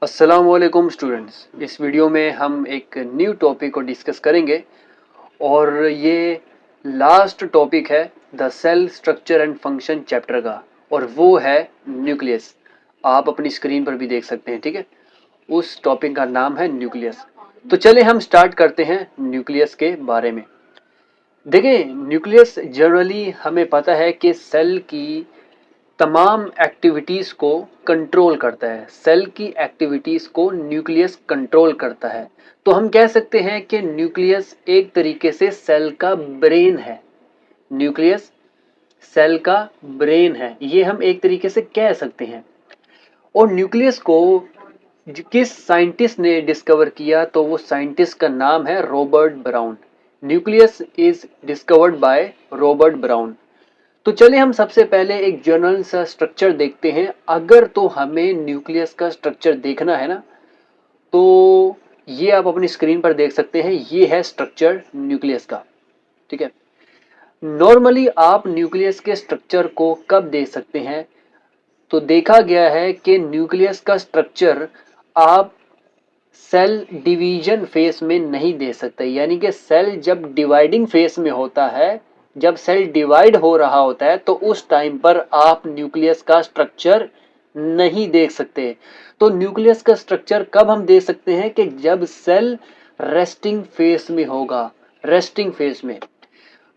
अस्सलामुअलैकुम स्टूडेंट्स। इस वीडियो में हम एक न्यू टॉपिक को डिस्कस करेंगे और ये लास्ट टॉपिक है the cell structure and function chapter का, और वो है न्यूक्लियस। आप अपनी स्क्रीन पर भी देख सकते हैं, ठीक है। उस टॉपिक का नाम है न्यूक्लियस। तो चले हम स्टार्ट करते हैं न्यूक्लियस के बारे में। देखिए, न्यूक्लियस जनरली हमें पता है कि सेल की तमाम एक्टिविटीज़ को कंट्रोल करता है। सेल की एक्टिविटीज़ को न्यूक्लियस कंट्रोल करता है। तो हम कह सकते हैं कि न्यूक्लियस एक तरीके से सेल का ब्रेन है। न्यूक्लियस सेल का ब्रेन है, ये हम एक तरीके से कह सकते हैं। और न्यूक्लियस को किस साइंटिस्ट ने डिस्कवर किया, तो वो साइंटिस्ट का नाम है Robert brown. Nucleus is discovered by Robert brown. तो चले हम सबसे पहले एक जनरल सा स्ट्रक्चर देखते हैं। अगर तो हमें न्यूक्लियस का स्ट्रक्चर देखना है ना, तो ये आप अपनी स्क्रीन पर देख सकते हैं। ये है स्ट्रक्चर न्यूक्लियस का, ठीक है। नॉर्मली आप न्यूक्लियस के स्ट्रक्चर को कब देख सकते हैं, तो देखा गया है कि न्यूक्लियस का स्ट्रक्चर आप सेल डिवीजन फेस में नहीं दे सकते। यानी कि सेल जब डिवाइडिंग फेस में होता है, जब सेल डिवाइड हो रहा होता है, तो उस टाइम पर आप न्यूक्लियस का स्ट्रक्चर नहीं देख सकते। तो न्यूक्लियस का स्ट्रक्चर कब हम देख सकते हैं, कि जब सेल रेस्टिंग फेस में होगा। रेस्टिंग फेस में,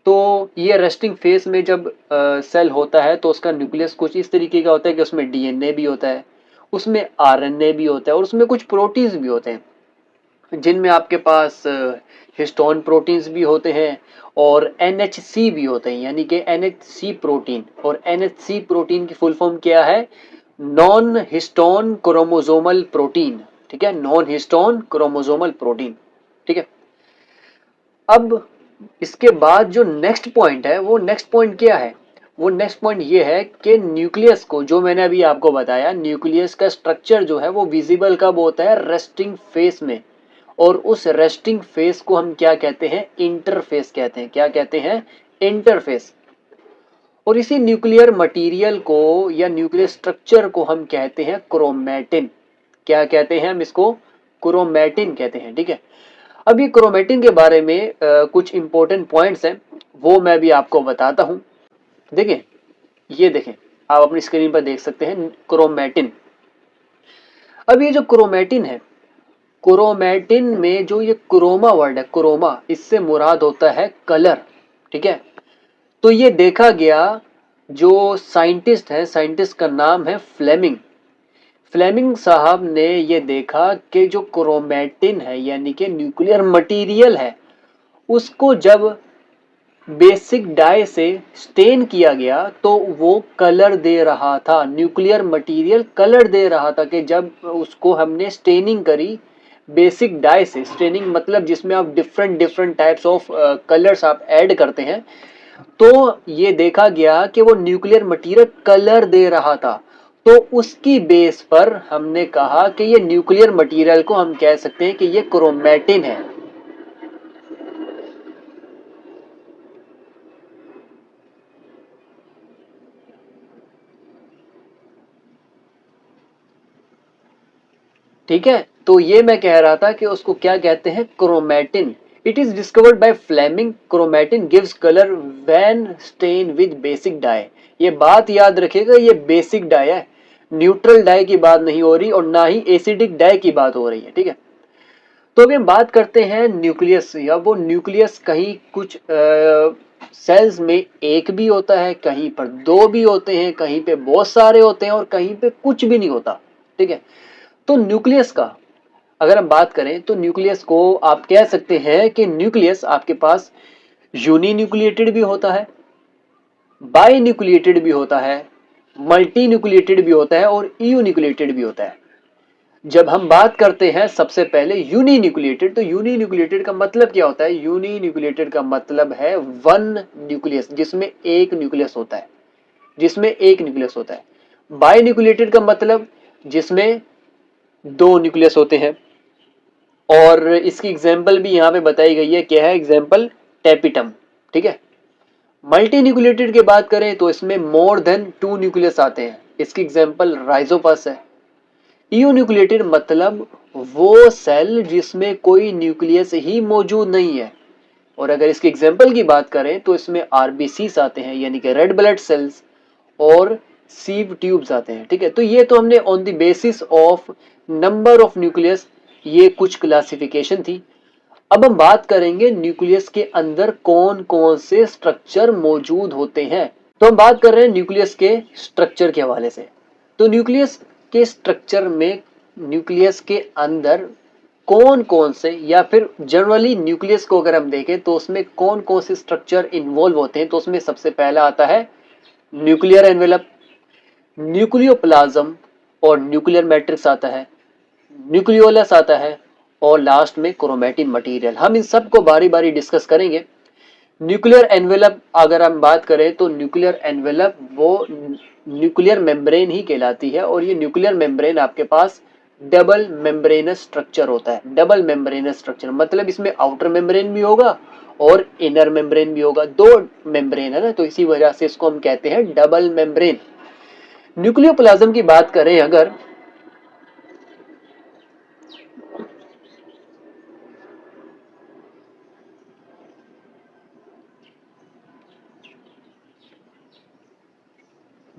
तो ये रेस्टिंग फेस में जब सेल होता है, तो उसका न्यूक्लियस कुछ इस तरीके का होता है कि उसमें डीएनए भी होता है, उसमें आरएनए भी होता है, और उसमें कुछ प्रोटीन्स भी होते हैं, जिनमें आपके पास हिस्टोन प्रोटीन्स भी होते हैं और एनएचसी भी होते हैं, यानी कि एनएचसी प्रोटीन। और एनएचसी प्रोटीन की फुल फॉर्म क्या है? नॉन हिस्टोन क्रोमोसोमल प्रोटीन, ठीक है। नॉन हिस्टोन क्रोमोसोमल प्रोटीन, ठीक है। अब इसके बाद जो नेक्स्ट पॉइंट है, वो नेक्स्ट पॉइंट क्या है? वो नेक्स्ट पॉइंट ये है कि न्यूक्लियस को, जो मैंने अभी आपको बताया, न्यूक्लियस का स्ट्रक्चर जो है वो विजिबल कब होता है? रेस्टिंग फेस में। और उस रेस्टिंग फेस को हम क्या कहते हैं? इंटरफेस कहते हैं। क्या कहते हैं? इंटरफेस। और इसी न्यूक्लियर मटेरियल को या न्यूक्लियर स्ट्रक्चर को हम कहते हैं क्रोमैटिन। क्या कहते हैं हम इसको? क्रोमैटिन कहते हैं, ठीक है। अब ये क्रोमैटिन के बारे में कुछ इंपॉर्टेंट पॉइंट्स हैं, वो मैं भी आपको बताता हूं। देखें, ये देखें, आप अपनी स्क्रीन पर देख सकते हैं क्रोमैटिन। अब ये जो क्रोमैटिन है, क्रोमैटिन में जो ये क्रोमा वर्ड है, क्रोमा, इससे मुराद होता है कलर, ठीक है। तो ये देखा गया, जो साइंटिस्ट है, साइंटिस्ट का नाम है फ्लेमिंग। फ्लेमिंग साहब ने ये देखा कि जो क्रोमैटिन है, यानी कि न्यूक्लियर मटेरियल है, उसको जब बेसिक डाई से स्टेन किया गया, तो वो कलर दे रहा था। न्यूक्लियर मटेरियल कलर दे रहा था कि जब उसको हमने स्टेनिंग करी बेसिक डाई से। स्टेनिंग मतलब जिसमें आप different different types of colours आप ऐड करते हैं, तो ये देखा गया कि वो न्यूक्लियर मटेरियल कलर दे रहा था। तो उसकी बेस पर हमने कहा कि ये न्यूक्लियर मटेरियल को हम कह सकते हैं कि ये क्रोमैटिन है। ठीक है, तो ये मैं कह रहा था कि उसको क्या कहते हैं? Chromatin. It is discovered by Flemming. Chromatin gives colour when stain with basic dye. ये बात याद रखिएगा, ये बेसिक डाई है, न्यूट्रल डाई की बात नहीं हो रही और ना ही एसिडिक डाई की बात हो रही है, ठीक है। तो अभी हम बात करते हैं न्यूक्लियस। या वो न्यूक्लियस कहीं कुछ सेल्स में एक भी होता है, कहीं पर दो भी होते हैं, कहीं पे बहुत सारे होते हैं और कहीं पे कुछ भी नहीं होता, ठीक है। तो न्यूक्लियस का अगर हम बात करें, तो न्यूक्लियस को आप कह सकते हैं कि न्यूक्लियस आपके पास यूनी न्यूक्लिएटेड भी होता है, बाई न्यूक्लिएटेड भी होता है, मल्टी न्यूक्लिएटेड भी होता है और ईयू न्यूक्लिएटेड भी होता है। जब हम बात करते हैं सबसे पहले यूनी न्यूक्लिएटेड, तो यूनी न्यूक्लिएटेड का मतलब क्या होता है? यूनी न्यूक्लिएटेड का मतलब है वन न्यूक्लियस, जिसमें एक न्यूक्लियस होता है, जिसमें एक न्यूक्लियस होता है। बाई न्यूक्लिएटेड का मतलब जिसमें दो न्यूक्लियस होते हैं। और इसकी एग्जाम्पल भी यहाँ पे बताई गई है। क्या है एग्जाम्पल? टेपिटम, ठीक है। मल्टी न्यूक्लिएटेड की बात करें तो इसमें मोर देन टू न्यूक्लियस आते हैं। इसकी एग्जाम्पल राइजोपस है। इयोन्यूक्लिएटेड मतलब वो सेल जिसमें कोई न्यूक्लियस ही मौजूद नहीं है। और अगर इसके एग्जाम्पल की बात करें तो इसमें आरबीसीस आते हैं, यानी कि रेड ब्लड सेल्स, और सीव ट्यूब्स आते हैं। ठीक है, तो ये तो हमने on the basis of number of nucleus ये कुछ क्लासिफिकेशन थी। अब हम बात करेंगे न्यूक्लियस के अंदर कौन कौन से स्ट्रक्चर मौजूद होते हैं। तो हम बात कर रहे हैं न्यूक्लियस के स्ट्रक्चर के हवाले से। तो न्यूक्लियस के स्ट्रक्चर में न्यूक्लियस के अंदर कौन कौन से, या फिर जनरली न्यूक्लियस को अगर हम देखें तो उसमें कौन कौन से स्ट्रक्चर इन्वॉल्व होते हैं, तो उसमें सबसे पहला आता है न्यूक्लियर एनवेलप, न्यूक्लियोप्लाज्म और न्यूक्लियर मैट्रिक्स आता है, न्यूक्लियोलस आता है, और लास्ट में क्रोमैटिन मटेरियल। हम इन सब को बारी बारी डिस्कस करेंगे। न्यूक्लियर एनवेलप अगर हम बात करें तो न्यूक्लियर एनवेलप वो न्यूक्लियर मेम्ब्रेन ही कहलाती है, और ये न्यूक्लियर मेम्ब्रेन आपके पास डबल मेम्ब्रेनस स्ट्रक्चर होता है। डबल मेम्ब्रेनस स्ट्रक्चर मतलब इसमें आउटर मेम्ब्रेन भी होगा और इनर मेम्ब्रेन भी होगा, दो मेम्ब्रेन है ना, तो इसी वजह से इसको हम कहते हैं डबल मेम्ब्रेन। न्यूक्लियोप्लाज्म की बात करें अगर,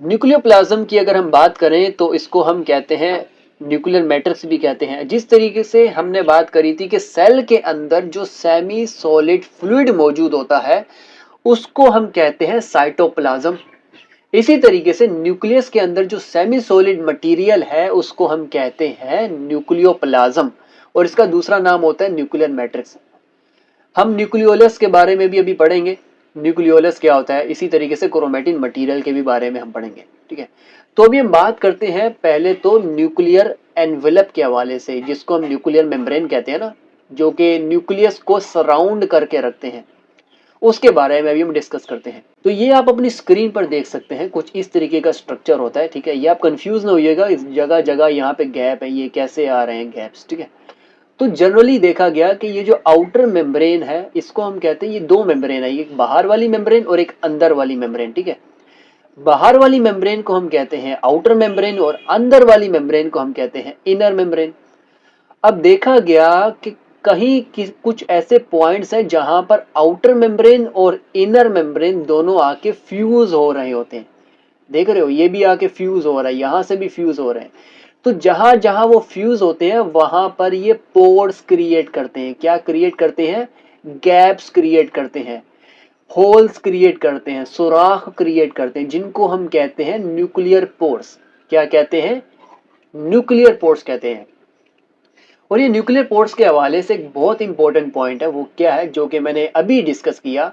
न्यूक्लियोप्लाज्म की अगर हम बात करें तो इसको हम कहते हैं न्यूक्लियर मैट्रिक्स भी कहते हैं। जिस तरीके से हमने बात करी थी कि सेल के अंदर जो सेमी सॉलिड फ्लूइड मौजूद होता है उसको हम कहते हैं साइटोप्लाज्म। इसी तरीके से न्यूक्लियस के अंदर जो सेमी सॉलिड मटेरियल है उसको हम कहते हैं न्यूक्लियोप्लाज्म, और इसका दूसरा नाम होता है न्यूक्लियर मैट्रिक्स। हम न्यूक्लियोलस के बारे में भी अभी पढ़ेंगे, न्यूक्लियोलस क्या होता है, इसी तरीके से क्रोमैटिन मटेरियल के भी बारे में हम पढ़ेंगे। ठीक है, तो अभी हम बात करते हैं पहले तो न्यूक्लियर एनवेलप के हवाले से, जिसको हम न्यूक्लियर मेम्ब्रेन कहते हैं ना, जो कि न्यूक्लियस को सराउंड करके रखते हैं, उसके बारे में अभी हम डिस्कस करते हैं। तो ये आप अपनी स्क्रीन पर देख सकते हैं, कुछ इस तरीके का स्ट्रक्चर होता है। ठीक है, ये आप कंफ्यूज ना होइएगा, इस जगह जगह यहाँ पे गैप है, ये कैसे आ रहे हैं गैप्स। ठीक है, तो जनरली देखा गया कि ये जो आउटर मेम्ब्रेन है इसको हम कहते हैं, ये दो मेम्ब्रेन है, एक बाहर वाली मेम्ब्रेन और एक अंदर वाली मेम्ब्रेन। ठीक है, बाहर वाली मेम्ब्रेन को हम कहते हैं आउटर मेम्ब्रेन और अंदर वाली मेम्ब्रेन को हम कहते हैं इनर मेम्ब्रेन। अब देखा गया कि कुछ ऐसे पॉइंट्स हैं जहां पर आउटर मेम्ब्रेन और इनर मेम्ब्रेन दोनों आके फ्यूज हो रहे होते हैं। देख रहे हो, ये भी आके फ्यूज हो रहा है, यहां से भी फ्यूज हो रहे हैं। तो जहां जहां वो फ्यूज होते हैं वहां पर ये पोर्स क्रिएट करते हैं। क्या क्रिएट करते हैं? गैप्स क्रिएट करते हैं, होल्स क्रिएट करते हैं, सुराख क्रिएट करते हैं, जिनको हम कहते हैं न्यूक्लियर पोर्स। क्या कहते हैं? न्यूक्लियर पोर्स कहते हैं। और ये न्यूक्लियर पोर्स के हवाले से एक बहुत इंपॉर्टेंट पॉइंट है, वो क्या है, जो कि मैंने अभी डिस्कस किया।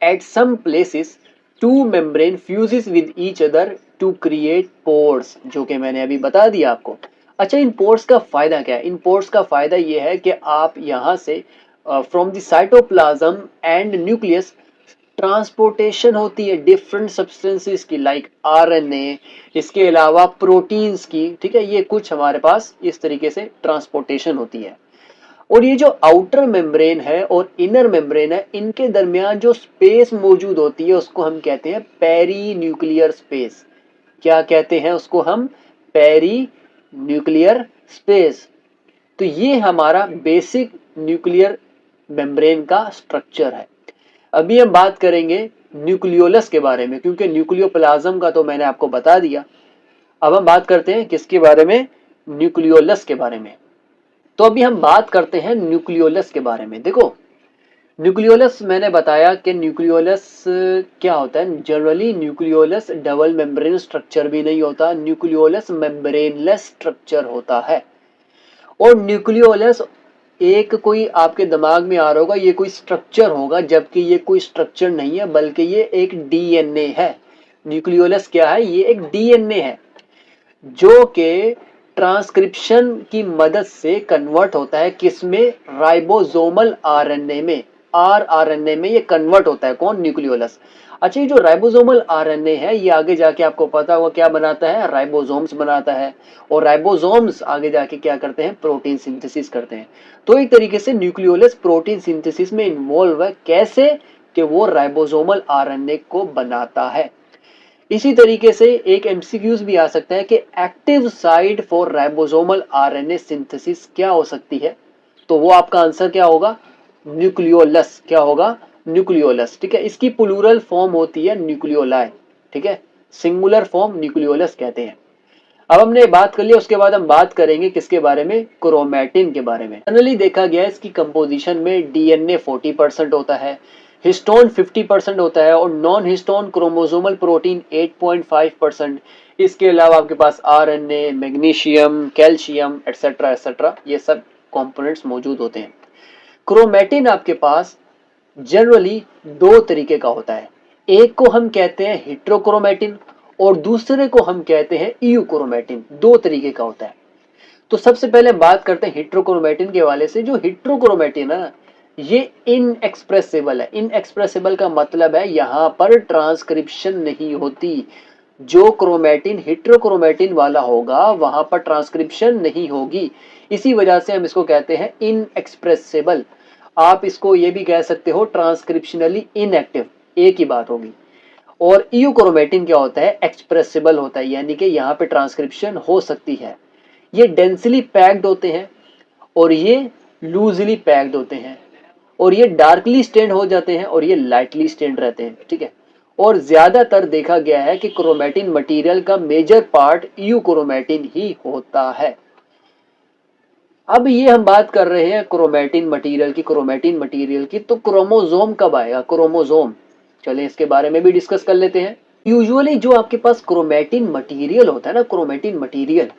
At some places to membrane fuses with each other to create pores, जो कि मैंने अभी बता दिया आपको। अच्छा, इन पोर्स का फायदा क्या है? इन पोर्स का फायदा ये है कि आप यहाँ से from the cytoplasm and nucleus transportation होती है डिफरेंट सब्सटेंसेस की, लाइक आरएनए, इसके अलावा प्रोटीन्स की। ठीक है, ये कुछ हमारे पास इस तरीके से ट्रांसपोर्टेशन होती है। और ये जो आउटर मेम्ब्रेन है और इनर मेम्ब्रेन है, इनके दरमियान जो स्पेस मौजूद होती है उसको हम कहते हैं पेरी न्यूक्लियर स्पेस। क्या कहते हैं उसको हम? Perinuclear space. तो ये हमारा बेसिक न्यूक्लियर मेम्ब्रेन का स्ट्रक्चर है। अभी हम बात करेंगे न्यूक्लियोलस के बारे में, क्योंकि न्यूक्लियोप्लाज्म का तो मैंने आपको बता दिया। अब हम बात करते हैं किसके बारे में? न्यूक्लियोलस के बारे में। तो अभी हम बात करते हैं न्यूक्लियोलस के बारे में। देखो, न्यूक्लियोलस मैंने बताया कि न्यूक्लियोलस क्या होता है। Generally nucleolus double membrane structure भी नहीं होता, न्यूक्लियोलस मेम्ब्रेनलेस स्ट्रक्चर होता है। और न्यूक्लियोलस एक कोई आपके दिमाग में आ रहा होगा ये कोई स्ट्रक्चर होगा, जबकि ये कोई स्ट्रक्चर नहीं है, बल्कि ये एक डीएनए है। न्यूक्लियोलस क्या है? ये एक डीएनए है जो कि ट्रांसक्रिप्शन की मदद से कन्वर्ट होता है किसमें? राइबोसोमल आरएनए में, आरआरएनए में ये कन्वर्ट होता है। कौन? न्यूक्लियोलस। अच्छा, ये जो राइबोसोमल आरएनए है ये आगे जाके आपको पता होगा क्या बनाता है? राइबोसोम्स बनाता है। और राइबोसोम्स आगे जाके क्या करते हैं? प्रोटीन सिंथेसिस करते हैं। तो एक तरीके से न्यूक्लियोलस प्रोटीन सिंथेसिस में इन्वॉल्व है। कैसे? कि वो राइबोसोमल आरएनए को बनाता है। इसी तरीके से एक एमसीक्यूज भी आ सकता है कि active site for ribosomal RNA synthesis क्या हो सकती है, तो वो आपका आंसर क्या होगा, न्यूक्लियोलस। क्या होगा, न्यूक्लियोलस। ठीक है, इसकी प्लूरल फॉर्म होती है न्यूक्लियोलाई। ठीक है, सिंगुलर फॉर्म न्यूक्लियोलस कहते हैं। अब हमने बात कर लिया, उसके बाद हम बात करेंगे किसके बारे में, क्रोमैटिन के बारे में। जनरली देखा गया है इसकी कंपोजिशन में डीएनए 40% होता है, हिस्टोन 50% होता है और नॉन हिस्टोन क्रोमोसोमल प्रोटीन 8.5%। इसके अलावा आपके पास RNA, magnesium, calcium etcetera etcetera ये सब कंपोनेंट्स मौजूद होते हैं। क्रोमैटिन आपके पास जनरली दो तरीके का होता है, एक को हम कहते हैं हेट्रोक्रोमैटिन और दूसरे को हम कहते हैं यूक्रोमैटिन। दो तरीके का होता है। तो सबसे पहले बात करते हैं हेट्रोक्रोमैटिन के वाले से। जो हेट्रोक्रोमैटिन है ना, ये इनएक्सप्रेसिबल है। इनएक्सप्रेसिबल का मतलब है यहां पर ट्रांसक्रिप्शन नहीं होती। जो क्रोमैटिन हेट्रोक्रोमैटिन वाला होगा वहां पर ट्रांसक्रिप्शन नहीं होगी, इसी वजह से हम इसको कहते हैं इनएक्सप्रेसिबल। आप इसको ये भी कह सकते हो ट्रांसक्रिप्शनली इनएक्टिव, एक ही बात होगी। और यूक्रोमैटिन क्या होता है, एक्सप्रेसिबल होता है, यानी कि यहाँ पे ट्रांसक्रिप्शन हो सकती है। ये डेंसली पैक्ड होते हैं और ये लूजली पैक्ड होते हैं और ये डार्कली स्टेन्ड हो जाते हैं और ये लाइटली स्टेन्ड रहते हैं। ठीक है, और ज्यादातर देखा गया है कि क्रोमैटिन मटेरियल का मेजर पार्ट यूक्रोमैटिन ही होता है। अब ये हम बात कर रहे हैं क्रोमैटिन मटेरियल की, क्रोमैटिन मटेरियल की, तो क्रोमोसोम कब आएगा, क्रोमोसोम। चलें इसके बारे में भी डिस्कस कर लेते हैं। यूजुअली जो आपके पास क्रोमैटिन मटेरियल होता है ना, क्रोमैटिन मटेरियल,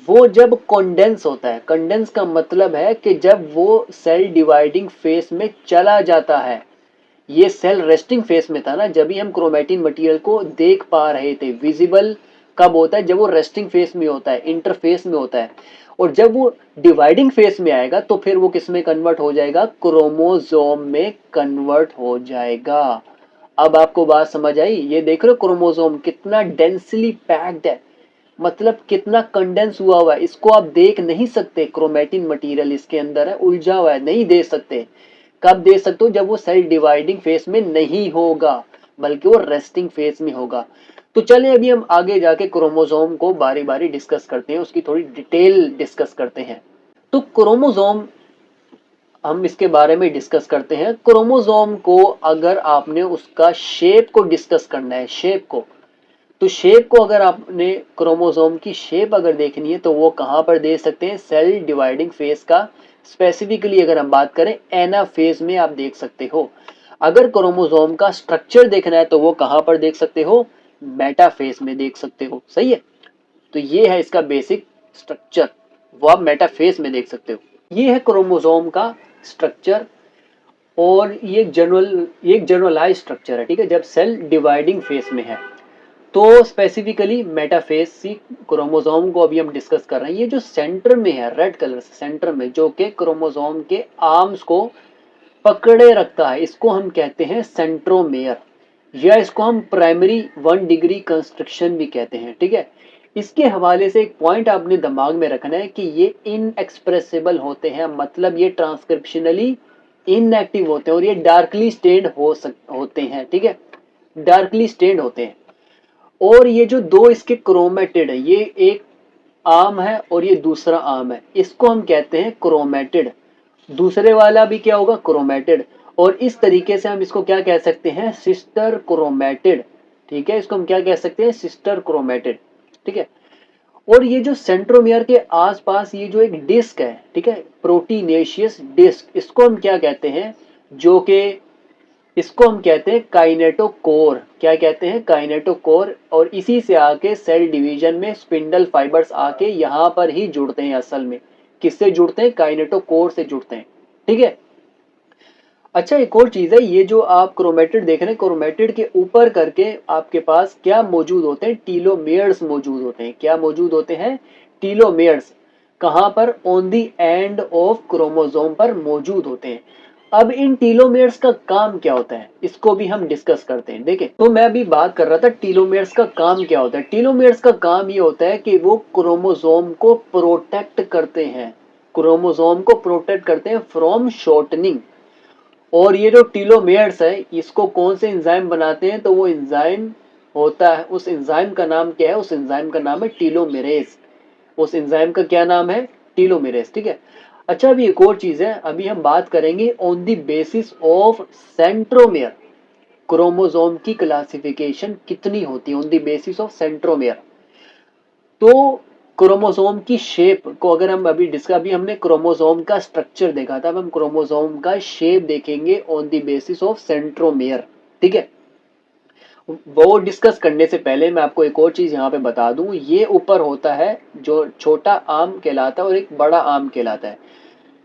वो जब कंडेंस होता है, कंडेंस का मतलब है कि जब वो सेल डिवाइडिंग फेस में चला जाता है। ये सेल रेस्टिंग फेस में था ना, जब भी हम क्रोमैटिन मटेरियल को देख पा रहे थे। विजिबल कब होता है, जब वो रेस्टिंग फेस में होता है, इंटरफेस में होता है। और जब वो डिवाइडिंग फेस में आएगा तो फिर वो किस में कन्वर्ट हो जाएगा, क्रोमोसोम में कन्वर्ट हो जाएगा। अब आपको बात समझ आई। ये देख रहे हो क्रोमोसोम कितना डेंसली पैक्ड है, मतलब कितना कंडेंस हुआ हुआ है। इसको आप देख नहीं सकते, क्रोमैटिन मटेरियल इसके अंदर है, उलझा हुआ है, नहीं देख सकते। कब देख सकते हो, जब वो सेल डिवाइडिंग फेस में नहीं होगा बल्कि वो रेस्टिंग फेस में होगा। तो चलिए अभी हम आगे जाके क्रोमोसोम को बारी बारी डिस्कस करते हैं, उसकी थोड़ी डिटेल डिस्कस करते हैं। तो क्रोमोसोम हम इसके बारे में डिस्कस करते हैं। क्रोमोसोम को अगर आपने उसका शेप को डिस्कस करना है, शेप को, तो शेप को अगर आपने क्रोमोसोम की शेप अगर देखनी है तो वो कहाँ पर देख सकते हैं, सेल डिवाइडिंग फेस का स्पेसिफिकली अगर हम बात करें एनाफेज में आप देख सकते हो। अगर क्रोमोसोम का स्ट्रक्चर देखना है तो वो कहाँ पर देख सकते हो, मेटाफेज में देख सकते हो। सही है, तो ये है इसका बेसिक स्ट्रक्चर, वो आप मेटाफेज में देख सकते हो। ये है क्रोमोसोम का स्ट्रक्चर और ये एक जनरलाइज स्ट्रक्चर है। ठीक है, जब सेल डिवाइडिंग फेस में है तो स्पेसिफिकली मेटाफेज सी क्रोमोसोम को अभी हम डिस्कस कर रहे हैं। ये जो सेंटर में है रेड कलर से, सेंटर में, जो कि क्रोमोसोम के आर्म्स को पकड़े रखता है, इसको हम कहते हैं सेंट्रोमेयर, या इसको हम प्राइमरी 1 डिग्री कंस्ट्रक्शन भी कहते हैं। ठीक है, इसके हवाले से एक पॉइंट आपने दिमाग में रखना है कि ये इनएक्सप्रेसिबल होते हैं, मतलब ये ट्रांसक्रिप्शनली इनएक्टिव होते हैं और ये डार्कली स्टेन्ड होते हैं। ठीक है, डार्कली स्टेन्ड होते हैं। और ये जो दो इसके क्रोमेटिड है, ये एक आर्म है और ये दूसरा आर्म है, इसको हम कहते हैं क्रोमेटिड। दूसरे वाला भी क्या होगा, क्रोमेटिड। और इस तरीके से हम इसको क्या कह सकते हैं, सिस्टर क्रोमेटिड। ठीक है, इसको हम क्या कह सकते हैं, सिस्टर क्रोमेटिड। ठीक है, और ये जो सेंट्रोमियर के आसपास ये जो एक डिस्क है, ठीक है, प्रोटीनेशियस डिस्क, इसको हम क्या कहते हैं, जो कि इसको हम कहते हैं काइनेटोकोर। क्या कहते हैं, काइनेटोकोर। और इसी से आके सेल डिवीजन में स्पिंडल फाइबर्स आके यहाँ पर ही जुड़ते हैं। असल में किससे जुड़ते हैं, काइनेटोकोर से जुड़ते हैं। ठीक है, अच्छा एक और चीज है, ये जो आप क्रोमेटिड देख रहे हैं, क्रोमेटिड के ऊपर करके आपके पास क्या मौजूद होते हैं, टीलोमेयर्स मौजूद होते हैं। क्या मौजूद होते हैं, टीलोमेयर्स। कहां पर, on the end of chromosome पर मौजूद होते हैं। अब इन टीलोमेयर्स का काम क्या होता है, इसको भी हम डिस्कस करते हैं। देखें, तो मैं अभी बात कर रहा था टीलोमेयर्स का काम क्या होता है। टीलोमेयर्स का काम ये होता है कि वो क्रोमोसोम को प्रोटेक्ट करते हैं, क्रोमोसोम को प्रोटेक्ट करते हैं फ्रॉम शॉर्टनिंग। और ये जो टीलोमेयर्स है, इसको कौन से एंजाइम बनाते हैं, तो वो एंजाइम होता है, उस एंजाइम का नाम क्या है? उस एंजाइम का नाम है टीलोमेरेज। उस एंजाइम का क्या नाम है? टीलोमेरेज। ठीक है। अच्छा, अभी एक और चीज है, अभी हम बात करेंगे on the basis of centromere. Chromosome की क्लासिफिकेशन कितनी होती है on the basis of centromere. तो क्रोमोसोम की शेप को अगर हम अभी हमने क्रोमोसोम का स्ट्रक्चर देखा था, अब हम क्रोमोसोम का शेप देखेंगे on the basis of centromere. ठीक है। वो डिस्कस करने से पहले मैं आपको एक और चीज यहाँ पे बता दूं, ये ऊपर होता है जो छोटा आर्म कहलाता है और एक बड़ा आर्म कहलाता है।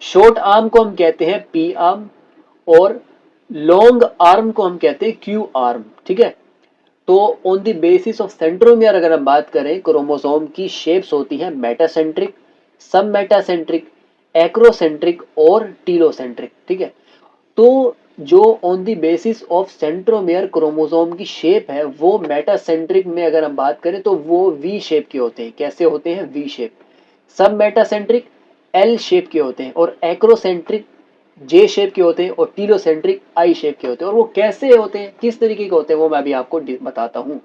शॉर्ट आर्म को हम कहते हैं पी आर्म और लॉन्ग आर्म को हम कहते हैं क्यू आर्म। ठीक है। तो on the basis of centromere अगर हम बात करें, क्रोमोसोम की शेप्स होती हैं मेटासेंट्रिक, सब मेटासेंट्रिक, एक्रोसेंट्रिक और टीलोसेंट्रिक। ठीक है। तो जो on the basis of centromere chromosome की शेप है वो मेटासेंट्रिक में अगर हम बात करें तो वो वी शेप के होते हैं। कैसे होते हैं? V shape. सब मेटासेंट्रिक एल शेप के होते हैं और एक्रोसेंट्रिक जे शेप के होते हैं और टीलोसेंट्रिक आई शेप के होते हैं। और वो कैसे होते हैं, किस तरीके के होते हैं, वो मैं अभी आपको बताता हूँ।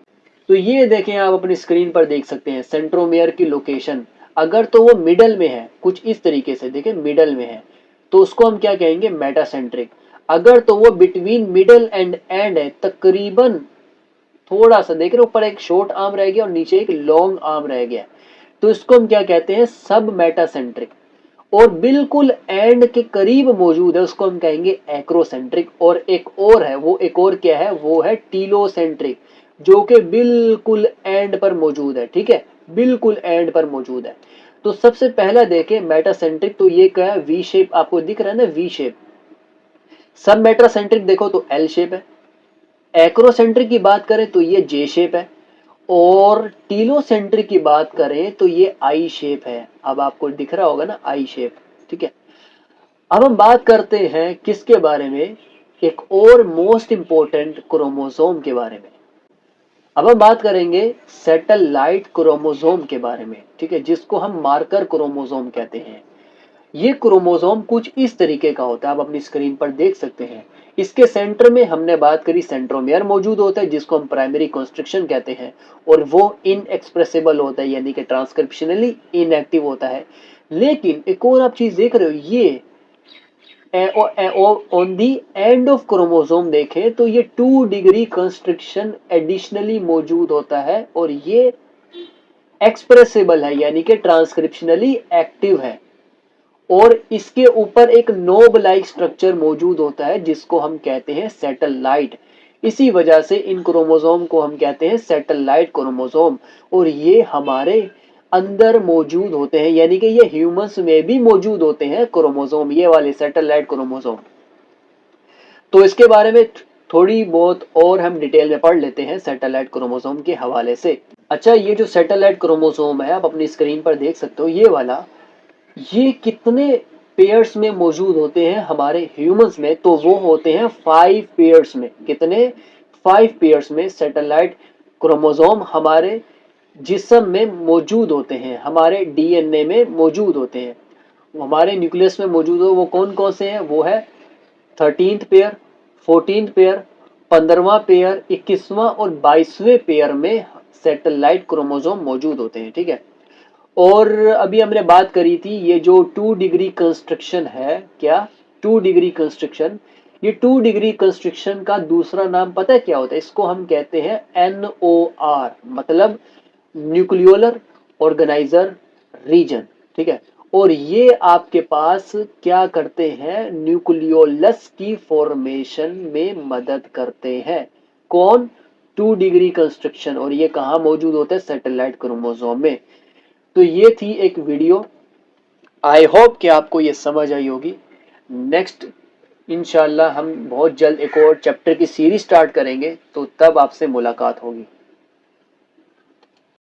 तो ये देखें, आप अपनी स्क्रीन पर देख सकते हैं सेंट्रोमियर की लोकेशन। अगर तो वो मिडल में है, कुछ इस तरीके से देखें, मिडल में है, तो उसको हम क्या कहेंगे? मेटासेंट्रिक। अगर तो वो बिटवीन मिडल एंड एंड है, तकरीबन थोड़ा सा देख रहे हो, ऊपर एक शॉर्ट आर्म रह गया और नीचे एक लॉन्ग आर्म रह गया, तो इसको हम क्या कहते हैं? सब मेटासेंट्रिक। और बिल्कुल एंड के करीब मौजूद है, उसको हम कहेंगे एक्रोसेंट्रिक। और एक और है, वो एक और क्या है? वो है टीलोसेंट्रिक, जो कि बिल्कुल एंड पर मौजूद है। ठीक है। बिल्कुल एंड पर मौजूद है। तो सबसे पहला देखें मेटासेंट्रिक, तो ये क्या है? वी शेप आपको दिख रहा है ना, वी शेप। सब मेटासेंट्रिक देखो तो एल शेप है। एक्रोसेंट्रिक की बात करें तो ये जे शेप है। और टीलोसेंट्रिक की बात करें तो ये आई शेप है। अब आपको दिख रहा होगा ना, आई शेप। ठीक है। अब हम बात करते हैं किसके बारे में? एक और मोस्ट इंपॉर्टेंट क्रोमोसोम के बारे में। अब हम बात करेंगे सैटेलाइट क्रोमोसोम के बारे में। ठीक है। जिसको हम मार्कर क्रोमोसोम कहते हैं। ये क्रोमोसोम कुछ इस तरीके का होता है, आप अपनी स्क्रीन पर देख सकते हैं। इसके सेंटर में हमने बात करी सेंट्रोमियर मौजूद होता है, जिसको हम प्राइमरी कंस्ट्रक्शन कहते हैं, और वो इनएक्सप्रेसिबल होता है, यानी कि ट्रांसक्रिप्शनली इनएक्टिव होता है। लेकिन एक और आप चीज देख रहे हो, ये on the end of chromosome देखें तो ये 2 डिग्री कंस्ट्रक्शन एडिशनली मौजूद होता है और ये एक्सप्रेसिबल है, यानी कि ट्रांसक्रिप्शनली एक्टिव है। और इसके ऊपर एक नोब लाइक स्ट्रक्चर मौजूद होता है, जिसको हम कहते हैं सैटेलाइट। इसी वजह से इन क्रोमोसोम को हम कहते हैं सैटेलाइट क्रोमोसोम। और ये हमारे अंदर मौजूद होते हैं, यानी कि ये ह्यूमंस में भी मौजूद होते हैं क्रोमोसोम, ये वाले सैटेलाइट क्रोमोसोम। तो इसके बारे में थोड़ी बहुत और हम डिटेल में पढ़ लेते हैं सैटेलाइट क्रोमोसोम के हवाले से। अच्छा, ये जो सैटेलाइट क्रोमोसोम है, आप अपनी स्क्रीन पर देख सकते हो, ये वाला, ये कितने पेयर्स में मौजूद होते हैं हमारे ह्यूमंस में? तो वो होते हैं 5 पेयर्स में। कितने? 5 पेयर्स में सैटेलाइट क्रोमोसोम हमारे जिस्म में मौजूद होते हैं, हमारे डीएनए में मौजूद होते हैं। हमारे न्यूक्लियस में मौजूद हो वो कौन कौन से हैं? वो है 13th पेयर, 14th पेयर, 15वां पेयर, 21वां और 22वें पेयर में सैटेलाइट क्रोमोसोम मौजूद होते हैं। ठीक है। और अभी हमने बात करी थी ये जो 2 डिग्री कंस्ट्रक्शन है, क्या 2 डिग्री कंस्ट्रक्शन, ये 2 डिग्री कंस्ट्रक्शन का दूसरा नाम पता है क्या होता है? इसको हम कहते हैं NOR, मतलब न्यूक्लियोलर ऑर्गेनाइजर रीजन। ठीक है। और ये आपके पास क्या करते हैं? न्यूक्लियोलस की फॉर्मेशन में मदद करते हैं। कौन? 2 डिग्री कंस्ट्रक्शन। और ये कहाँ मौजूद होता है? सैटेलाइट क्रोमोसोम में। तो ये थी एक वीडियो, आई होप कि आपको ये समझ आई होगी। नेक्स्ट इंशाल्लाह हम बहुत जल्द एक और चैप्टर की सीरीज स्टार्ट करेंगे, तो तब आपसे मुलाकात होगी।